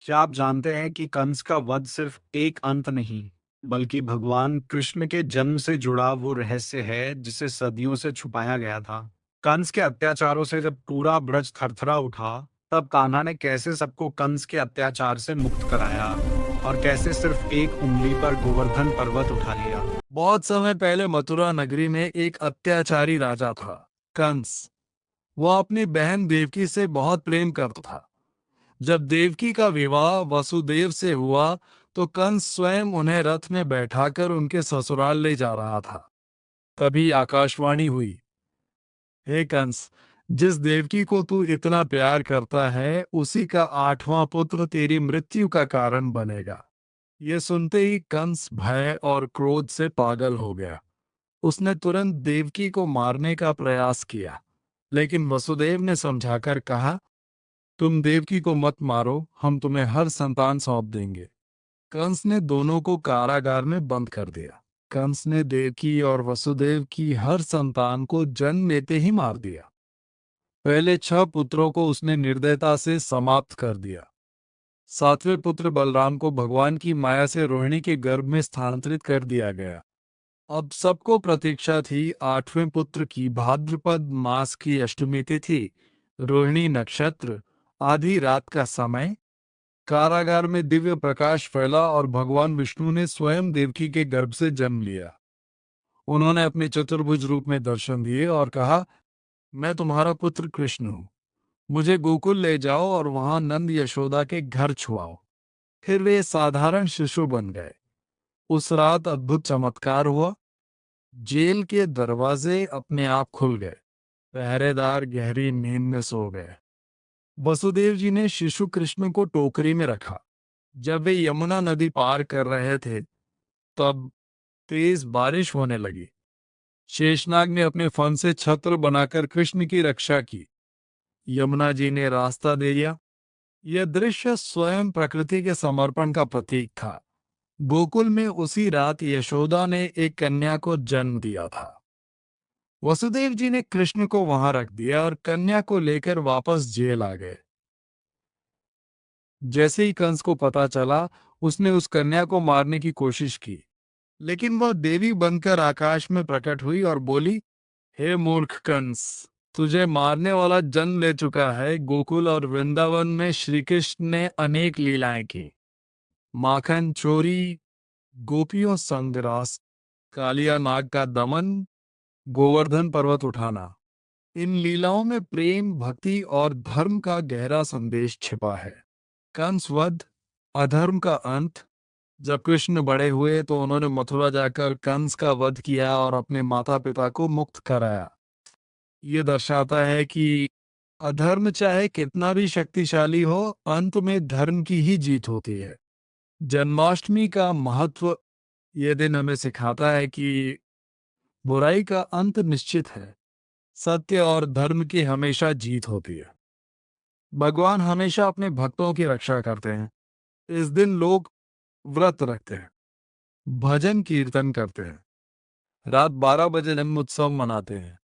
क्या आप जानते हैं कि कंस का वध सिर्फ एक अंत नहीं, बल्कि भगवान कृष्ण के जन्म से जुड़ा वो रहस्य है जिसे सदियों से छुपाया गया था। कंस के अत्याचारों से जब पूरा ब्रज थरथरा उठा, तब कान्हा ने कैसे सबको कंस के अत्याचार से मुक्त कराया और कैसे सिर्फ एक उंगली पर गोवर्धन पर्वत उठा लिया। बहुत समय पहले मथुरा नगरी में एक अत्याचारी राजा था, कंस। वह अपनी बहन देवकी से बहुत प्रेम करता था। जब देवकी का विवाह वसुदेव से हुआ, तो कंस स्वयं उन्हें रथ में बैठाकर उनके ससुराल ले जा रहा था। तभी आकाशवाणी हुई, हे कंस, जिस देवकी को तू इतना प्यार करता है, उसी का 8वां पुत्र तेरी मृत्यु का कारण बनेगा। ये सुनते ही कंस भय और क्रोध से पागल हो गया। उसने तुरंत देवकी को मारने का प्रयास किया, लेकिन वसुदेव ने समझाकर कहा, तुम देवकी को मत मारो, हम तुम्हें हर संतान सौंप देंगे। कंस ने दोनों को कारागार में बंद कर दिया। कंस ने देवकी और वसुदेव की हर संतान को जन्म लेते ही मार दिया। पहले 6 पुत्रों को उसने निर्दयता से समाप्त कर दिया। 7वें पुत्र बलराम को भगवान की माया से रोहिणी के गर्भ में स्थानांतरित कर दिया गया। अब सबको प्रतीक्षा थी 8वें पुत्र की। भाद्रपद मास की अष्टमी तिथि, रोहिणी नक्षत्र, आधी रात का समय। कारागार में दिव्य प्रकाश फैला और भगवान विष्णु ने स्वयं देवकी के गर्भ से जन्म लिया। उन्होंने अपने चतुर्भुज रूप में दर्शन दिए और कहा, मैं तुम्हारा पुत्र कृष्ण हूँ। मुझे गोकुल ले जाओ और वहां नंद यशोदा के घर छुआओ। फिर वे साधारण शिशु बन गए। उस रात अद्भुत चमत्कार हुआ। जेल के दरवाजे अपने आप खुल गए। पहरेदार गहरी नींद में सो गए। वसुदेव जी ने शिशु कृष्ण को टोकरी में रखा। जब वे यमुना नदी पार कर रहे थे, तब तेज बारिश होने लगी। शेषनाग ने अपने फन से छत्र बनाकर कृष्ण की रक्षा की। यमुना जी ने रास्ता दे दिया। यह दृश्य स्वयं प्रकृति के समर्पण का प्रतीक था। गोकुल में उसी रात यशोदा ने एक कन्या को जन्म दिया था। वसुदेव जी ने कृष्ण को वहां रख दिया और कन्या को लेकर वापस जेल आ गए। जैसे ही कंस को पता चला, उसने उस कन्या को मारने की कोशिश की, लेकिन वह देवी बनकर आकाश में प्रकट हुई और बोली, हे मूर्ख कंस, तुझे मारने वाला जन्म ले चुका है। गोकुल और वृंदावन में श्री कृष्ण ने अनेक लीलाएं की। माखन चोरी, गोपियों संग रास, कालिया नाग का दमन, गोवर्धन पर्वत उठाना। इन लीलाओं में प्रेम, भक्ति और धर्म का गहरा संदेश छिपा है। कंस वध, अधर्म का अंत। जब कृष्ण बड़े हुए तो उन्होंने मथुरा जाकर कंस का वध किया और अपने माता पिता को मुक्त कराया। ये दर्शाता है कि अधर्म चाहे कितना भी शक्तिशाली हो, अंत में धर्म की ही जीत होती है। जन्माष्टमी का महत्व, ये दिन हमें सिखाता है कि बुराई का अंत निश्चित है। सत्य और धर्म की हमेशा जीत होती है। भगवान हमेशा अपने भक्तों की रक्षा करते हैं। इस दिन लोग व्रत रखते हैं, भजन कीर्तन करते हैं, रात 12 बजे जन्मोत्सव मनाते हैं।